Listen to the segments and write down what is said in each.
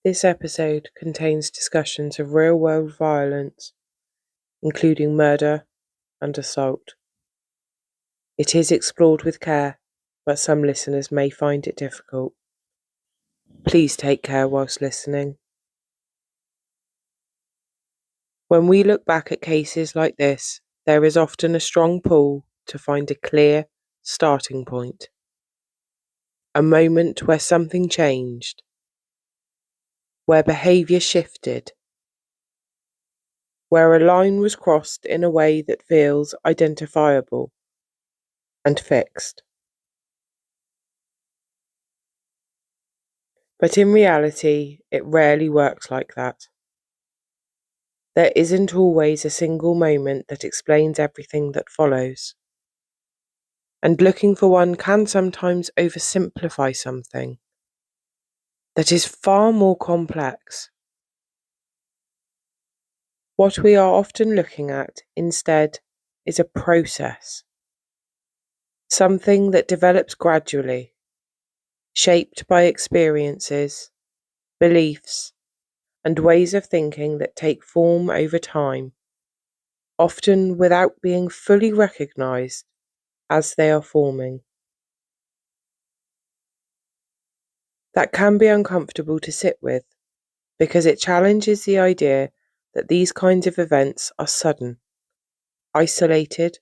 This episode contains discussions of real-world violence, including murder and assault. It is explored with care, but some listeners may find it difficult. Please take care whilst listening. When we look back at cases like this, there is often a strong pull to find a clear starting point. A moment where something changed, where behaviour shifted, where a line was crossed in a way that feels identifiable and fixed. But in reality, it rarely works like that. There isn't always a single moment that explains everything that follows. And looking for one can sometimes oversimplify something that is far more complex. What we are often looking at instead is a process, something that develops gradually, shaped by experiences, beliefs, and ways of thinking that take form over time, often without being fully recognised as they are forming. That can be uncomfortable to sit with, because it challenges the idea that these kinds of events are sudden, isolated,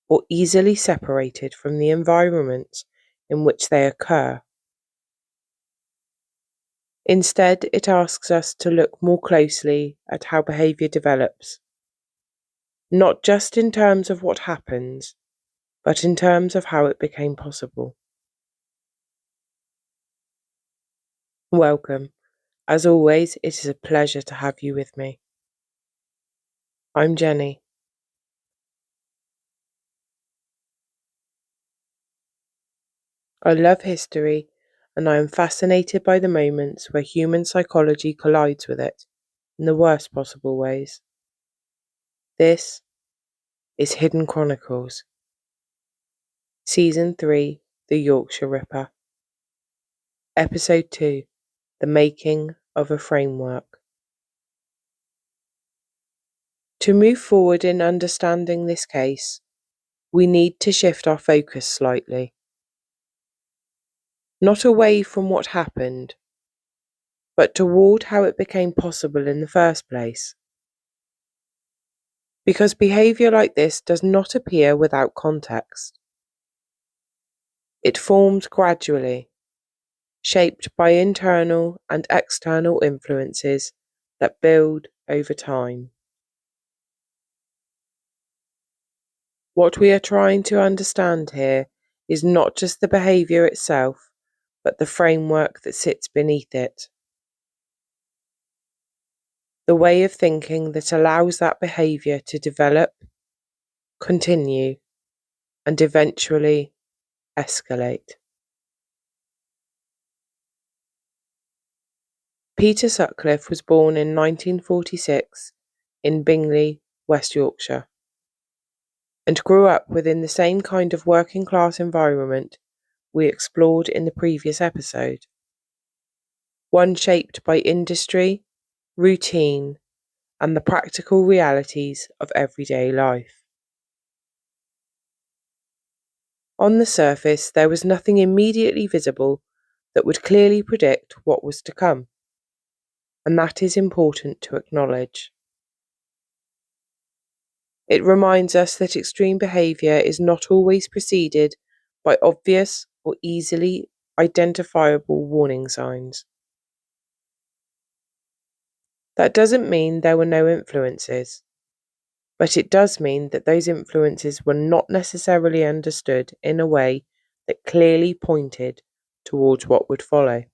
or easily separated from the environment in which they occur. Instead, it asks us to look more closely at how behaviour develops, not just in terms of what happens, but in terms of how it became possible. Welcome. As always, it is a pleasure to have you with me. I'm Jenny. I love history, and I am fascinated by the moments where human psychology collides with it in the worst possible ways. This is Hidden Chronicles, Season 3, The Yorkshire Ripper, Episode 2, The Making of a Framework. To move forward in understanding this case, we need to shift our focus slightly. Not away from what happened, but toward how it became possible in the first place. Because behaviour like this does not appear without context. It formed gradually, shaped by internal and external influences that build over time. What we are trying to understand here is not just the behaviour itself, but the framework that sits beneath it. The way of thinking that allows that behaviour to develop, continue, and eventually escalate. Peter Sutcliffe was born in 1946 in Bingley, West Yorkshire, and grew up within the same kind of working class environment we explored in the previous episode. One shaped by industry, routine, and the practical realities of everyday life. On the surface, there was nothing immediately visible that would clearly predict what was to come, and that is important to acknowledge. It reminds us that extreme behaviour is not always preceded by obvious or easily identifiable warning signs. That doesn't mean there were no influences, but it does mean that those influences were not necessarily understood in a way that clearly pointed towards what would follow.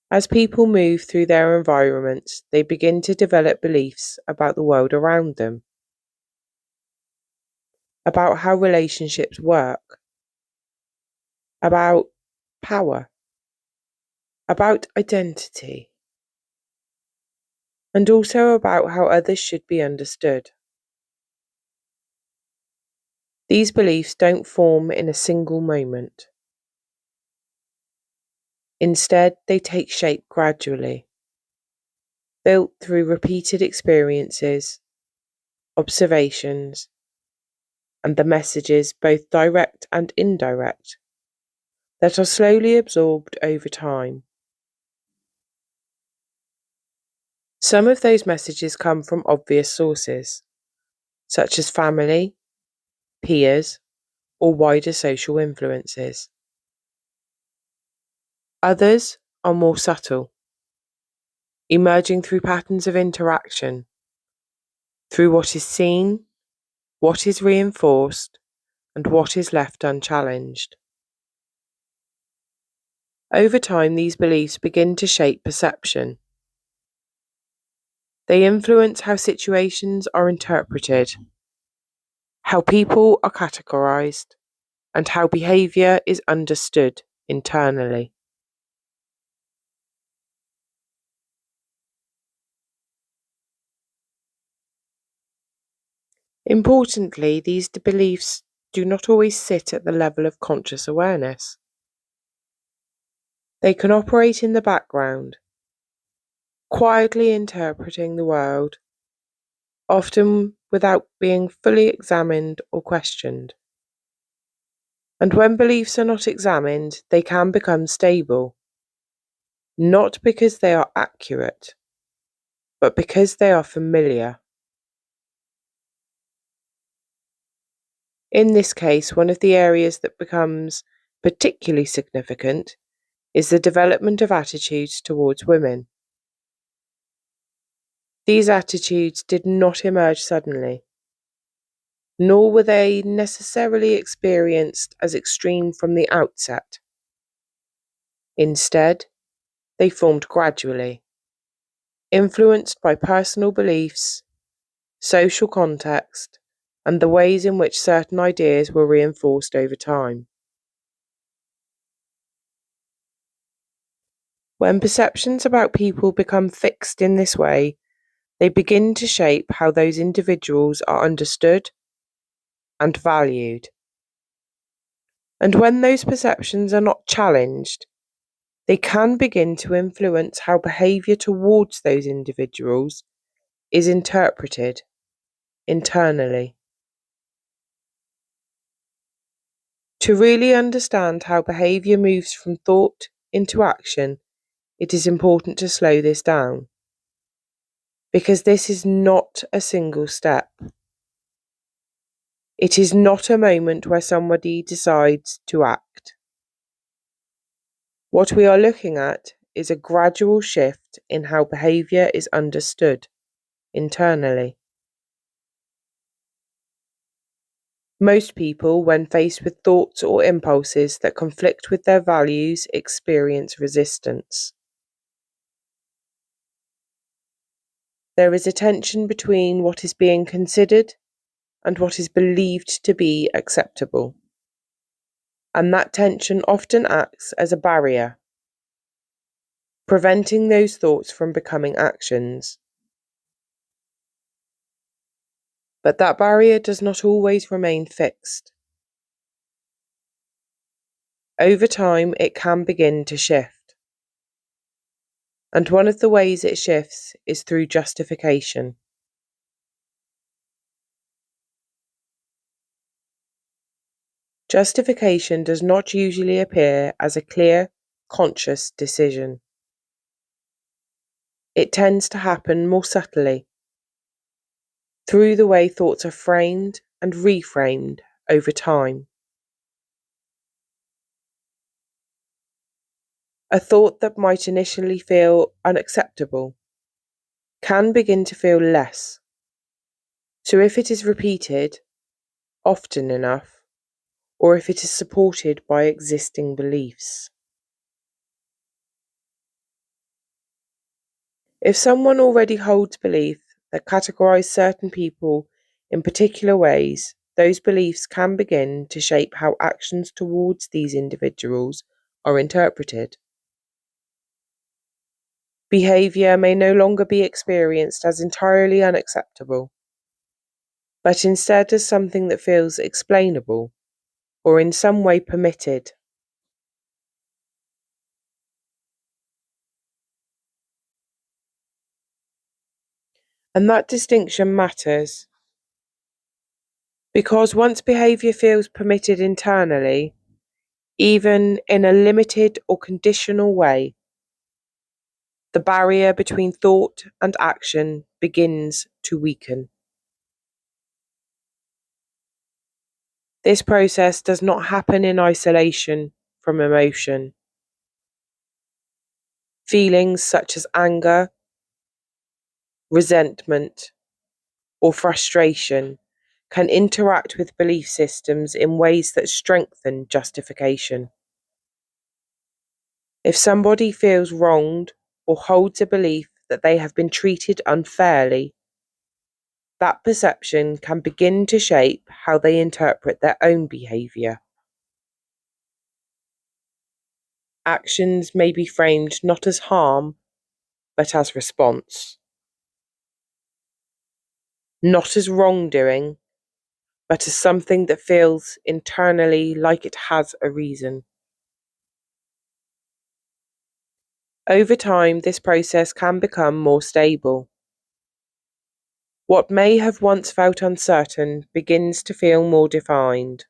As people move through their environments, they begin to develop beliefs about the world around them, about how relationships work, about power, about identity, and also about how others should be understood. These beliefs don't form in a single moment. Instead, they take shape gradually, built through repeated experiences, observations, and the messages, both direct and indirect, that are slowly absorbed over time. Some of those messages come from obvious sources, such as family, peers, or wider social influences. Others are more subtle, emerging through patterns of interaction, through what is seen, what is reinforced, and what is left unchallenged. Over time, these beliefs begin to shape perception. They influence how situations are interpreted, how people are categorized, and how behaviour is understood internally. Importantly, these beliefs do not always sit at the level of conscious awareness. They can operate in the background, quietly interpreting the world, often without being fully examined or questioned. And when beliefs are not examined, they can become stable, not because they are accurate, but because they are familiar. In this case, one of the areas that becomes particularly significant is the development of attitudes towards women. These attitudes did not emerge suddenly, nor were they necessarily experienced as extreme from the outset. Instead, they formed gradually, influenced by personal beliefs, social context, and the ways in which certain ideas were reinforced over time. When perceptions about people become fixed in this way, they begin to shape how those individuals are understood and valued. And when those perceptions are not challenged, they can begin to influence how behaviour towards those individuals is interpreted internally. To really understand how behaviour moves from thought into action, it is important to slow this down, because this is not a single step. It is not a moment where somebody decides to act. What we are looking at is a gradual shift in how behaviour is understood internally. Most people, when faced with thoughts or impulses that conflict with their values, experience resistance. There is a tension between what is being considered and what is believed to be acceptable. And that tension often acts as a barrier, preventing those thoughts from becoming actions. But that barrier does not always remain fixed. Over time, it can begin to shift. And one of the ways it shifts is through justification. Justification does not usually appear as a clear, conscious decision. It tends to happen more subtly, through the way thoughts are framed and reframed over time. A thought that might initially feel unacceptable can begin to feel less. So if it is repeated often enough, or if it is supported by existing beliefs. If someone already holds belief that categorize certain people in particular ways, those beliefs can begin to shape how actions towards these individuals are interpreted. Behaviour may no longer be experienced as entirely unacceptable, but instead as something that feels explainable or in some way permitted. And that distinction matters because once behaviour feels permitted internally, even in a limited or conditional way, the barrier between thought and action begins to weaken. This process does not happen in isolation from emotion. Feelings such as anger, resentment, or frustration can interact with belief systems in ways that strengthen justification. If somebody feels wronged or holds a belief that they have been treated unfairly, that perception can begin to shape how they interpret their own behaviour. Actions may be framed not as harm, but as response. Not as wrongdoing, but as something that feels internally like it has a reason. Over time, this process can become more stable. What may have once felt uncertain begins to feel more defined.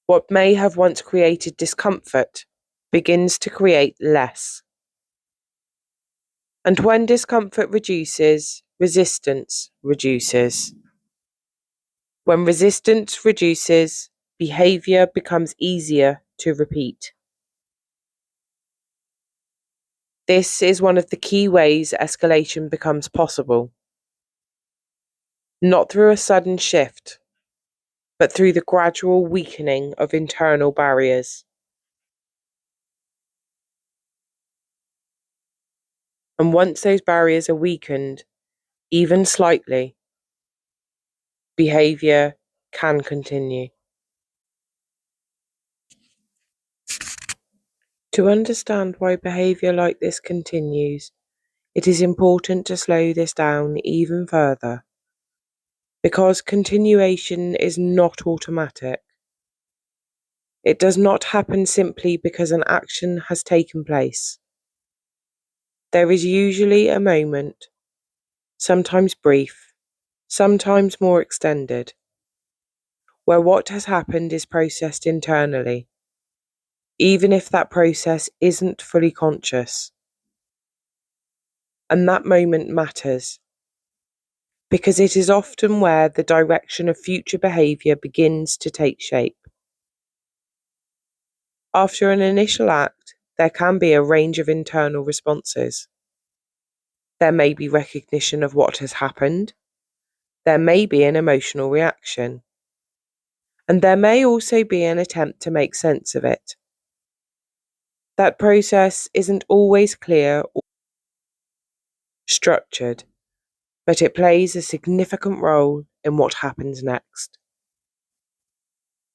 What may have once created discomfort begins to create less. And when discomfort reduces, resistance reduces. When resistance reduces, behaviour becomes easier to repeat. This is one of the key ways escalation becomes possible. Not through a sudden shift, but through the gradual weakening of internal barriers. And once those barriers are weakened, even slightly, behaviour can continue. To understand why behaviour like this continues, it is important to slow this down even further, because continuation is not automatic. It does not happen simply because an action has taken place. There is usually a moment, sometimes brief, sometimes more extended, where what has happened is processed internally, even if that process isn't fully conscious. And that moment matters, because it is often where the direction of future behaviour begins to take shape. After an initial act, there can be a range of internal responses. There may be recognition of what has happened. There may be an emotional reaction. And there may also be an attempt to make sense of it. That process isn't always clear or structured, but it plays a significant role in what happens next.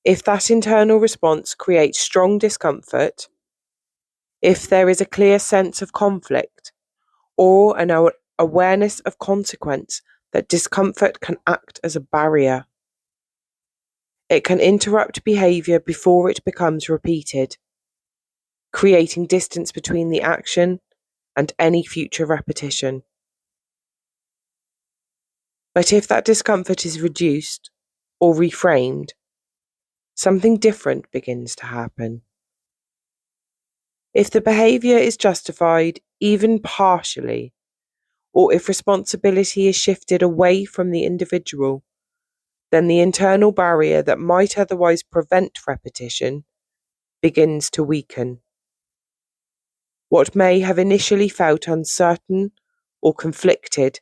If that internal response creates strong discomfort, if there is a clear sense of conflict, or an awareness of consequence, that discomfort can act as a barrier. It can interrupt behaviour before it becomes repeated, creating distance between the action and any future repetition. But if that discomfort is reduced or reframed, something different begins to happen. If the behaviour is justified, even partially, or if responsibility is shifted away from the individual, then the internal barrier that might otherwise prevent repetition begins to weaken. What may have initially felt uncertain or conflicted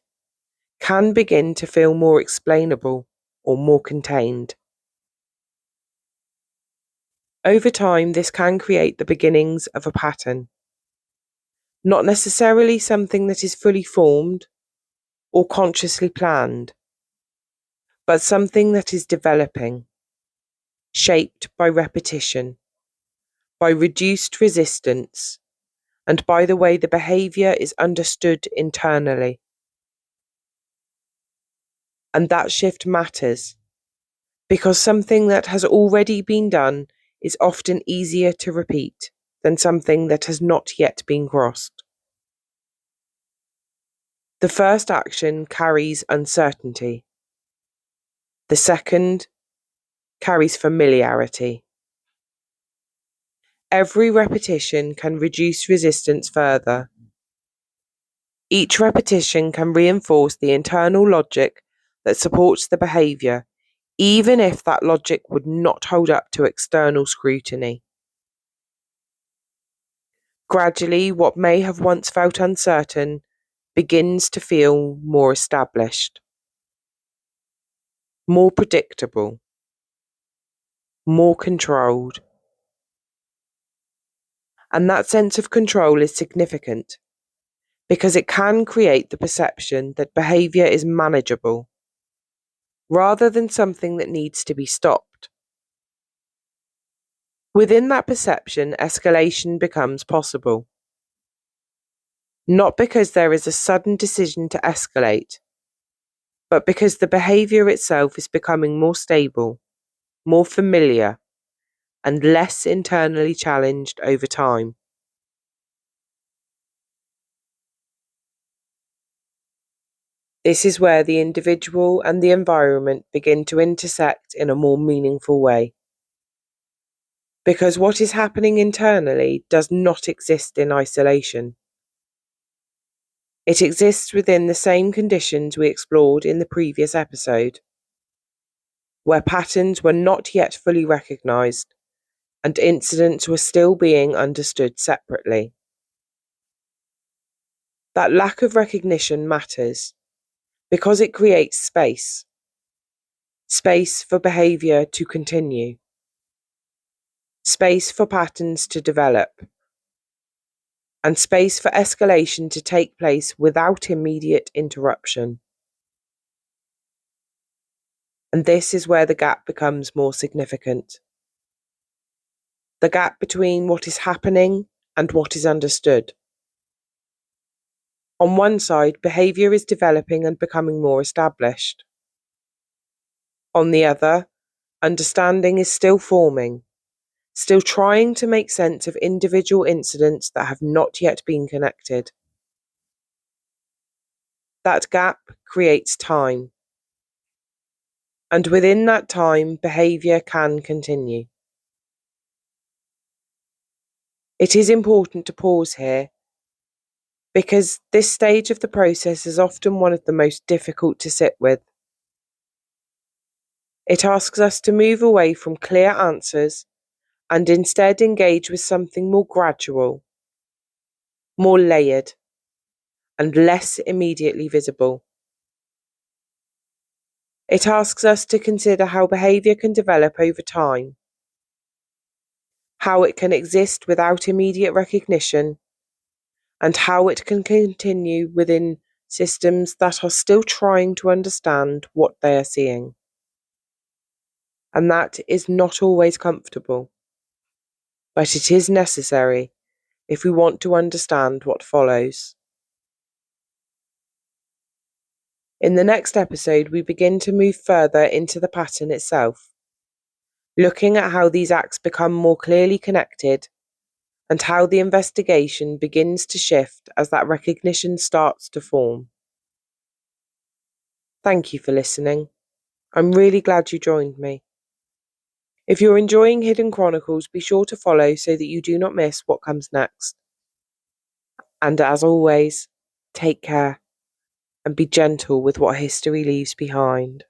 can begin to feel more explainable or more contained. Over time, this can create the beginnings of a pattern. Not necessarily something that is fully formed or consciously planned, but something that is developing, shaped by repetition, by reduced resistance, and by the way the behaviour is understood internally. And that shift matters, because something that has already been done is often easier to repeat than something that has not yet been crossed. The first action carries uncertainty. The second carries familiarity. Every repetition can reduce resistance further. Each repetition can reinforce the internal logic that supports the behaviour, even if that logic would not hold up to external scrutiny. Gradually, what may have once felt uncertain begins to feel more established, more predictable, more controlled. And that sense of control is significant because it can create the perception that behaviour is manageable, rather than something that needs to be stopped. Within that perception, escalation becomes possible. Not because there is a sudden decision to escalate, but because the behaviour itself is becoming more stable, more familiar, and less internally challenged over time. This is where the individual and the environment begin to intersect in a more meaningful way. Because what is happening internally does not exist in isolation. It exists within the same conditions we explored in the previous episode, where patterns were not yet fully recognised and incidents were still being understood separately. That lack of recognition matters because it creates space for behaviour to continue, space for patterns to develop, and space for escalation to take place without immediate interruption. And this is where the gap becomes more significant. The gap between what is happening and what is understood. On one side, behaviour is developing and becoming more established. On the other, understanding is still forming, still trying to make sense of individual incidents that have not yet been connected. That gap creates time. And within that time, behaviour can continue. It is important to pause here, because this stage of the process is often one of the most difficult to sit with. It asks us to move away from clear answers and instead engage with something more gradual, more layered, and less immediately visible. It asks us to consider how behaviour can develop over time, how it can exist without immediate recognition, and how it can continue within systems that are still trying to understand what they are seeing. And that is not always comfortable, but it is necessary if we want to understand what follows. In the next episode, we begin to move further into the pattern itself, looking at how these acts become more clearly connected and how the investigation begins to shift as that recognition starts to form. Thank you for listening. I'm really glad you joined me. If you're enjoying Hidden Chronicles, be sure to follow so that you do not miss what comes next. And as always, take care and be gentle with what history leaves behind.